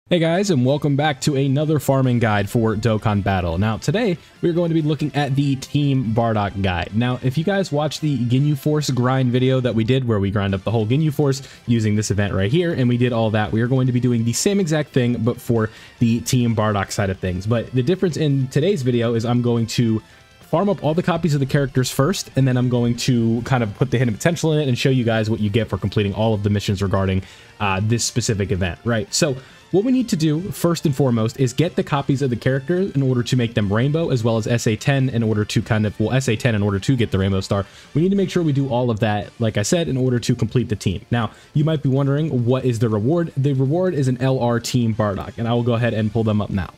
Hey guys, and welcome back to another farming guide for Dokkan Battle. Now today we're going to be looking at the Team Bardock guide. Now if you guys watched the Ginyu Force grind video that we did where we grind up the whole Ginyu Force using this event right here, and we did all that, we are going to be doing the same exact thing but for the Team Bardock side of things. But the difference in today's video is I'm going to farm up all the copies of the characters first, and then I'm going to kind of put the hidden potential in it and show you guys what you get for completing all of the missions regarding this specific event, right? So what we need to do first and foremost is get the copies of the characters in order to make them rainbow, as well as SA10 in order to SA10 in order to get the rainbow star. We need to make sure we do all of that, like I said, in order to complete the team. Now, you might be wondering, what is the reward? The reward is an LR Team Bardock, and I will go ahead and pull them up now.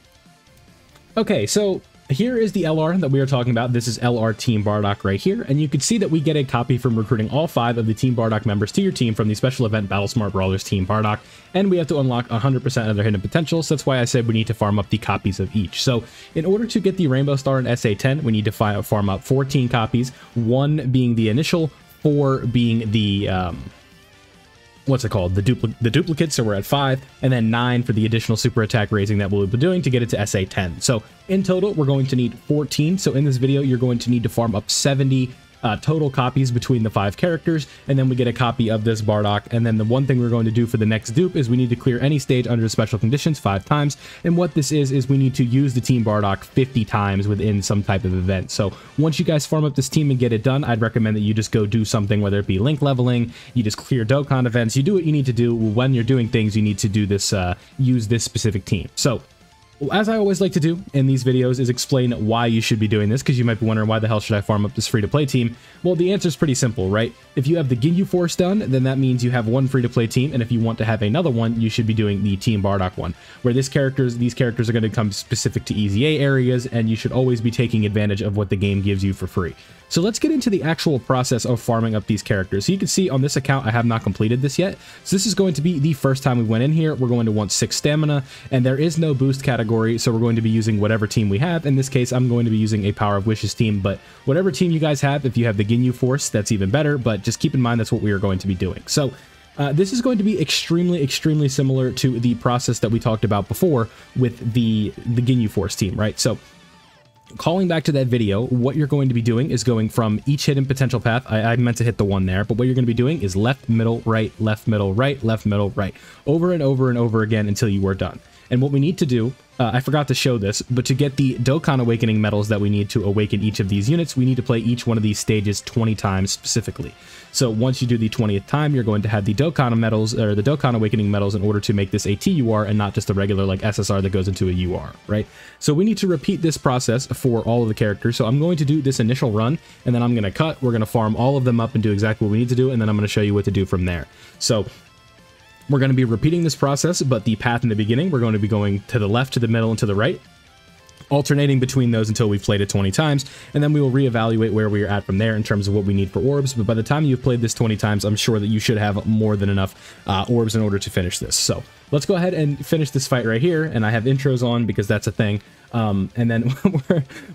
Okay, so here is the LR that we are talking about. This is LR Team Bardock right here, and you can see that we get a copy from recruiting all 5 of the Team Bardock members to your team from the special event Battle Smart Brawlers Team Bardock, and we have to unlock 100% of their hidden potential, so that's why I said we need to farm up the copies of each. So in order to get the Rainbow Star in SA10, we need to farm up 14 copies, 1 being the initial, 4 being the what's it called, the duplicate, so we're at 5, and then 9 for the additional super attack raising that we'll be doing to get it to SA10. So in total we're going to need 14. So in this video you're going to need to farm up 70 total copies between the 5 characters, and then we get a copy of this Bardock. And then the one thing we're going to do for the next dupe is we need to clear any stage under special conditions 5 times, and what this is we need to use the Team Bardock 50 times within some type of event. So once you guys farm up this team and get it done, I'd recommend that you just go do something, whether it be link leveling, you just clear Dokkan events, you do what you need to do. When you're doing things, you need to do this, use this specific team. So as I always like to do in these videos is explain why you should be doing this, because you might be wondering, why the hell should I farm up this free-to-play team? Well, the answer is pretty simple, right? If you have the Ginyu Force done, then that means you have one free-to-play team, and if you want to have another one, you should be doing the Team Bardock one, where these characters are going to come specific to EZA areas, and you should always be taking advantage of what the game gives you for free. So let's get into the actual process of farming up these characters. So you can see on this account, I have not completed this yet. So this is going to be the first time we went in here. We're going to want 6 stamina, and there is no boost category, so we're going to be using whatever team we have. In this case, I'm going to be using a Power of Wishes team, but whatever team you guys have, if you have the Ginyu Force, that's even better, but just keep in mind that's what we are going to be doing. So this is going to be extremely similar to the process that we talked about before with the Ginyu Force team, right? So calling back to that video, what you're going to be doing is going from each hidden potential path. I meant to hit the 1 there, but what you're going to be doing is left, middle, right, left, middle, right, left, middle, right, over and over and over again until you are done. And what we need to do, I forgot to show this, but to get the Dokkan Awakening medals that we need to awaken each of these units, we need to play each one of these stages 20 times specifically. So once you do the 20th time, you're going to have the Dokkan medals, or the Dokkan Awakening medals, in order to make this a TUR and not just a regular like SSR that goes into a UR, right? So we need to repeat this process for all of the characters. So I'm going to do this initial run, and then I'm going to cut. We're going to farm all of them up and do exactly what we need to do, and then I'm going to show you what to do from there. So we're going to be repeating this process, but the path in the beginning, we're going to be going to the left, to the middle, and to the right, alternating between those until we've played it 20 times, and then we will reevaluate where we are at from there in terms of what we need for orbs. But by the time you've played this 20 times, I'm sure that you should have more than enough orbs in order to finish this. So let's go ahead and finish this fight right here, and I have intros on because that's a thing, and then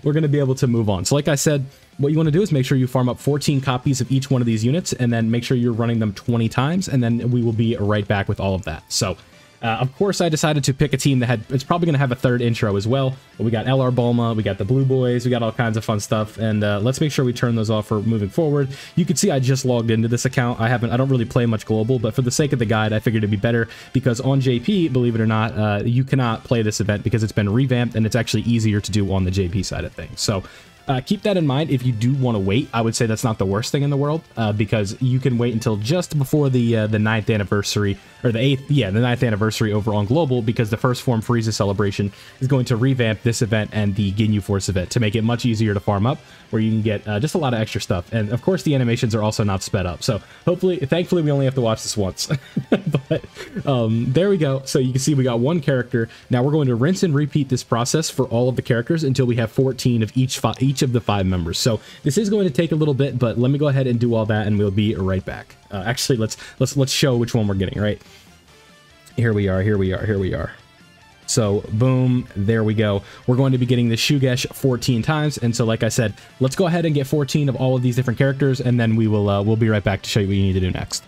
we're going to be able to move on. So like I said, what you want to do is make sure you farm up 14 copies of each one of these units, and then make sure you're running them 20 times, and then we will be right back with all of that. So of course, I decided to pick a team that it's probably going to have a 3rd intro as well. But we got LR Bulma, we got the Blue Boys, we got all kinds of fun stuff, and let's make sure we turn those off for moving forward. You can see I just logged into this account. I don't really play much global, but for the sake of the guide, I figured it'd be better because on JP, believe it or not, you cannot play this event because it's been revamped, and it's actually easier to do on the JP side of things. So keep that in mind. If you do want to wait, I would say that's not the worst thing in the world, because you can wait until just before the 9th anniversary, or the 8th, yeah, the 9th anniversary over on global, because the First Form Frieza celebration is going to revamp this event and the Ginyu Force event to make it much easier to farm up, where you can get just a lot of extra stuff. And of course, the animations are also not sped up. So thankfully, we only have to watch this once. But there we go. So you can see we got 1 character. Now we're going to rinse and repeat this process for all of the characters until we have 14 of each of the 5 members. So this is going to take a little bit, but let me go ahead and do all that, and we'll be right back. Actually, let's show which one we're getting. Right, here we are. So boom, there we go. We're going to be getting the Shugesh 14 times, and so like I said, let's go ahead and get 14 of all of these different characters, and then we'll be right back to show you what you need to do next.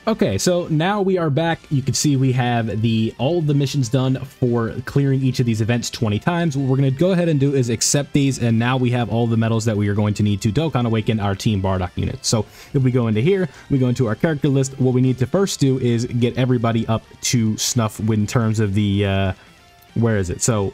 Okay, so now we are back. You can see we have all of the missions done for clearing each of these events 20 times. What we're going to go ahead and do is accept these, and now we have all the medals that we are going to need to Dokkan Awaken our Team Bardock unit. So if we go into here, we go into our character list, what we need to first do is get everybody up to snuff in terms of the... where is it? So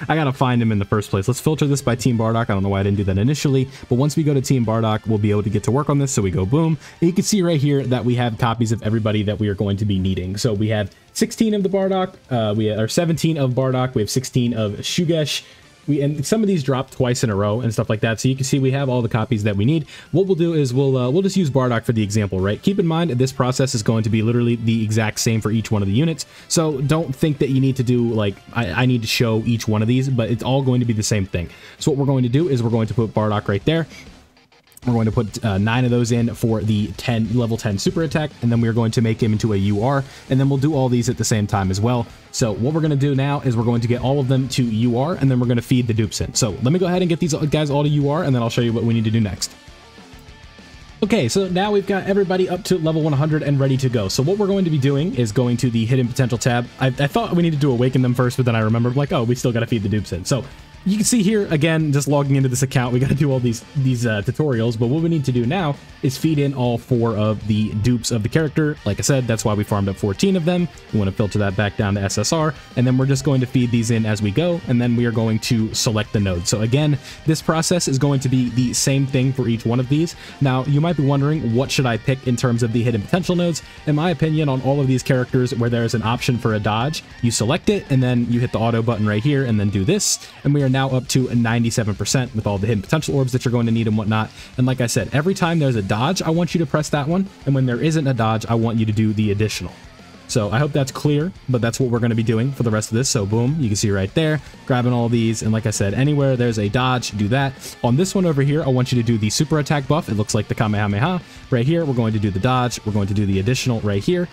I gotta find him in the first place. Let's filter this by Team Bardock. I don't know why I didn't do that initially, but once we go to Team Bardock, we'll be able to get to work on this. So we go boom, and you can see right here that we have copies of everybody that we are going to be needing. So we have 16 of the Bardock, we are 17 of Bardock, we have 16 of Shugesh. And some of these drop twice in a row and stuff like that. So you can see we have all the copies that we need. What we'll do is we'll just use Bardock for the example, right? Keep in mind this process is going to be literally the exact same for each one of the units. So don't think that you need to do like, I need to show each one of these, but it's all going to be the same thing. So what we're going to do is we're going to put Bardock right there. We're going to put 9 of those in for the level 10 super attack, and then we're going to make him into a UR, and then we'll do all these at the same time as well. So what we're going to do now is we're going to get all of them to UR, and then we're going to feed the dupes in. So let me go ahead and get these guys all to UR, and then I'll show you what we need to do next. Okay, so now we've got everybody up to level 100 and ready to go. So what we're going to be doing is going to the hidden potential tab. I thought we needed to awaken them first, but then I remembered, like, oh, we still got to feed the dupes in. So you can see here, again, just logging into this account, we got to do all these tutorials, but what we need to do now is feed in all 4 of the dupes of the character. Like I said, that's why we farmed up 14 of them. We want to filter that back down to SSR, and then we're just going to feed these in as we go, and then we are going to select the node. So again, this process is going to be the same thing for each one of these. Now, you might be wondering, what should I pick in terms of the hidden potential nodes? In my opinion, on all of these characters where there's an option for a dodge, you select it, and then you hit the auto button right here, and then do this, and we are now up to 97% with all the hidden potential orbs that you're going to need and whatnot. And like I said, every time there's a dodge, I want you to press that one, and when there isn't a dodge, I want you to do the additional. So I hope that's clear, but that's what we're going to be doing for the rest of this. So boom, you can see right there, grabbing all these, and like I said, anywhere there's a dodge, do that. On this one over here, I want you to do the super attack buff. It looks like the Kamehameha. Right here, we're going to do the dodge. We're going to do the additional right here.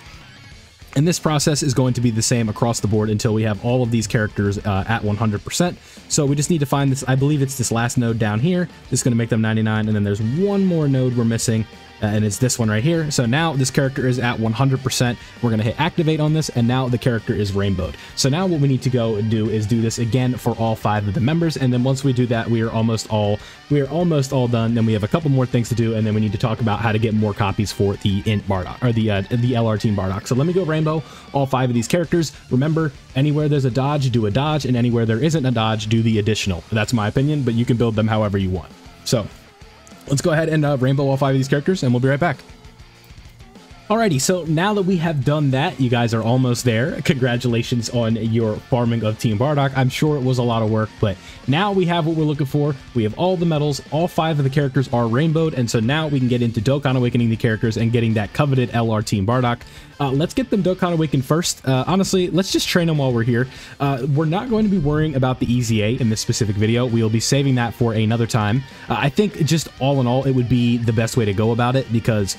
And this process is going to be the same across the board until we have all of these characters at 100%. So we just need to find this, I believe it's this last node down here. This is going to make them 99, and then there's one more node we're missing, and it's this one right here. So now this character is at 100%. We're going to hit activate on this, and now the character is rainbowed. So now what we need to go and do is do this again for all 5 of the members, and then once we do that, we are almost all done. Then we have a couple more things to do, and then we need to talk about how to get more copies for the Int Bardock, or the LR Team Bardock. So let me go rainbow all 5 of these characters. Remember, anywhere there's a dodge, do a dodge, and anywhere there isn't a dodge, do the additional. That's my opinion, but you can build them however you want. So let's go ahead and rainbow all 5 of these characters, and we'll be right back. Alrighty, so now that we have done that, you guys are almost there. Congratulations on your farming of Team Bardock. I'm sure it was a lot of work, but now we have what we're looking for. We have all the medals, all 5 of the characters are rainbowed, and so now we can get into Dokkan Awakening the characters and getting that coveted LR Team Bardock. Let's get them Dokkan Awakened first. Honestly, let's just train them while we're here. We're not going to be worrying about the EZA in this specific video. We'll be saving that for another time. I think just all in all, it would be the best way to go about it, because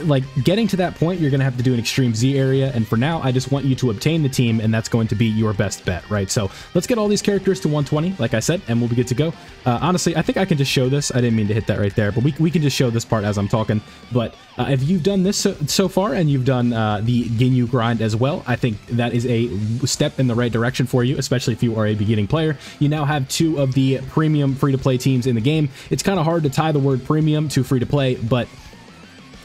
like getting to that point, you're going to have to do an extreme Z area, and for now I just want you to obtain the team, and that's going to be your best bet, right? So let's get all these characters to 120 like I said, and we'll be good to go. Honestly, I think I can just show this. I didn't mean to hit that right there, but we can just show this part as I'm talking. But if you've done this so far, and you've done the Ginyu grind as well, I think that is a step in the right direction for you, especially if you are a beginning player. You now have 2 of the premium free-to-play teams in the game. It's kind of hard to tie the word premium to free-to-play, but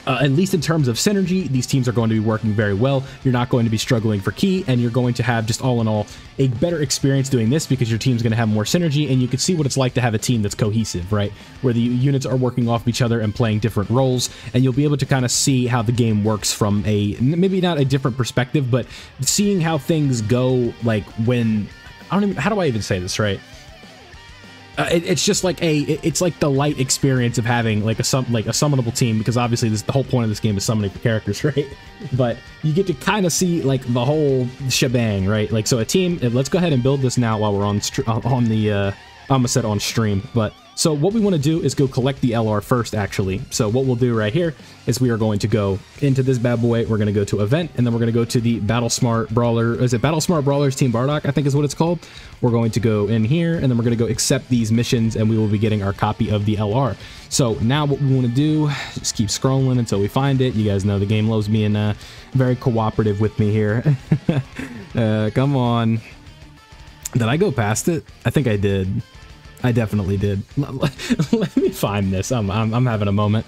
at least in terms of synergy, these teams are going to be working very well. You're not going to be struggling for key, and you're going to have, just all in all, a better experience doing this, because your team's going to have more synergy, and you can see what it's like to have a team that's cohesive, right? Where the units are working off each other and playing different roles, and you'll be able to kind of see how the game works from a, maybe not a different perspective, but seeing how things go, like when, how do I even say this, right? It's just like it's like the light experience of having like a summonable team, because obviously the whole point of this game is summoning for characters, right? But you get to kind of see like the whole shebang, right? Like, so a team, let's go ahead and build this now while we're on the I almost said on stream, but so what we want to do is go collect the LR first, actually. So what we'll do right here is we are going to go into this bad boy. We're going to go to event, and then we're going to go to the Battle Smart Brawler. Is it Battle Smart Brawlers Team Bardock? I think is what it's called. We're going to go in here, and then we're going to go accept these missions, and we will be getting our copy of the LR. So now what we want to do, just keep scrolling until we find it. You guys know the game loves being very cooperative with me here. Come on. Did I go past it? I think I did. I definitely did. Let me find this. I'm having a moment.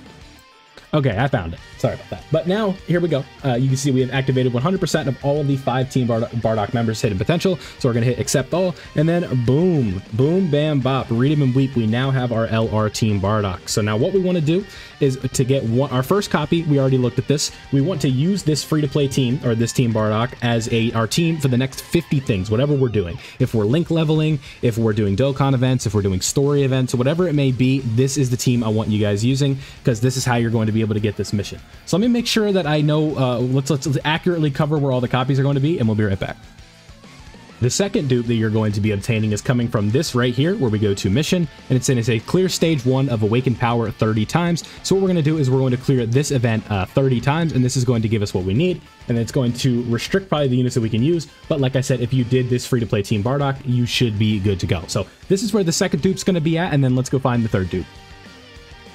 Okay, I found it. Sorry about that. But now, here we go. You can see we have activated 100% of all of the 5 Team Bardock members' hidden potential. So we're going to hit accept all, and then boom, boom, bam, bop, read 'em and weep. We now have our LR Team Bardock. So now what we want to do is to get our first copy. We already looked at this. We want to use this free-to-play team, or this Team Bardock, as our team for the next 50 things, whatever we're doing. If we're link leveling, if we're doing Dokkan events, if we're doing story events, whatever it may be, this is the team I want you guys using, because this is how you're going to be able to get this mission. So let me make sure that I know, let's accurately cover where all the copies are going to be, and we'll be right back. The second dupe that you're going to be obtaining is coming from this right here, where we go to mission, and it's a clear stage 1 of Awakened Power 30 times. So what we're going to do is we're going to clear this event 30 times, and this is going to give us what we need, and it's going to restrict probably the units that we can use. But like I said, if you did this free-to-play Team Bardock, you should be good to go. So this is where the second dupe's going to be at, and then let's go find the third dupe.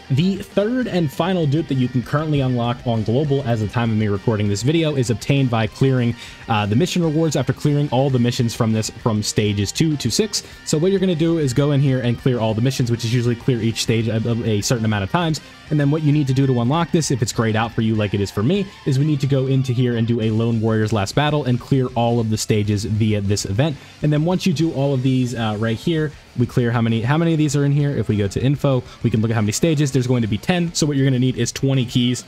The third and final dupe that you can currently unlock on Global as of the time of me recording this video is obtained by clearing the mission rewards after clearing all the missions from stages 2 to 6. So what you're going to do is go in here and clear all the missions, which is usually clear each stage a certain amount of times. And then what you need to do to unlock this, if it's grayed out for you like it is for me, is we need to go into here and do a Lone Warrior's Last Battle and clear all of the stages via this event. And then once you do all of these right here, we clear how many of these are in here. If we go to info, we can look at how many stages. There's going to be 10. So what you're going to need is 20 keys.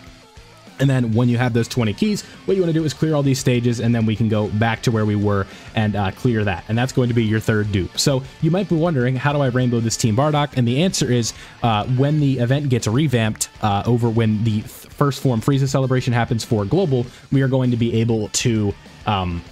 And then when you have those 20 keys, what you want to do is clear all these stages, and then we can go back to where we were and clear that. And that's going to be your third dupe. So you might be wondering, how do I rainbow this Team Bardock? And the answer is when the event gets revamped over when the first form Frieza celebration happens for Global, we are going to be able to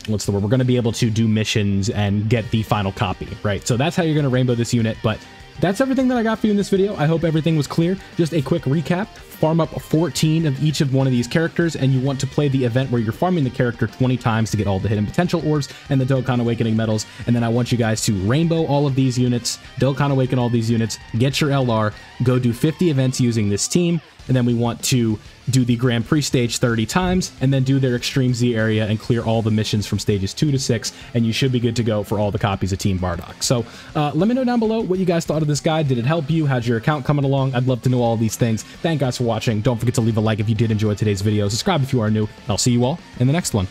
what's the word? We're going to be able to do missions and get the final copy, right? So that's how you're going to rainbow this unit. But that's everything that I got for you in this video. I hope everything was clear. Just a quick recap. Farm up 14 of each of one of these characters, and you want to play the event where you're farming the character 20 times to get all the hidden potential orbs and the Dokkan Awakening medals. And then I want you guys to rainbow all of these units, Dokkan Awaken all these units, get your LR, go do 50 events using this team, and then we want to do the Grand Prix stage 30 times, and then do their Extreme Z area and clear all the missions from stages 2 to 6, and you should be good to go for all the copies of Team Bardock. So let me know down below what you guys thought of this guide. Did it help you? How's your account coming along? I'd love to know all these things. Thank you guys for watching. Don't forget to leave a like if you did enjoy today's video. Subscribe if you are new, and I'll see you all in the next one.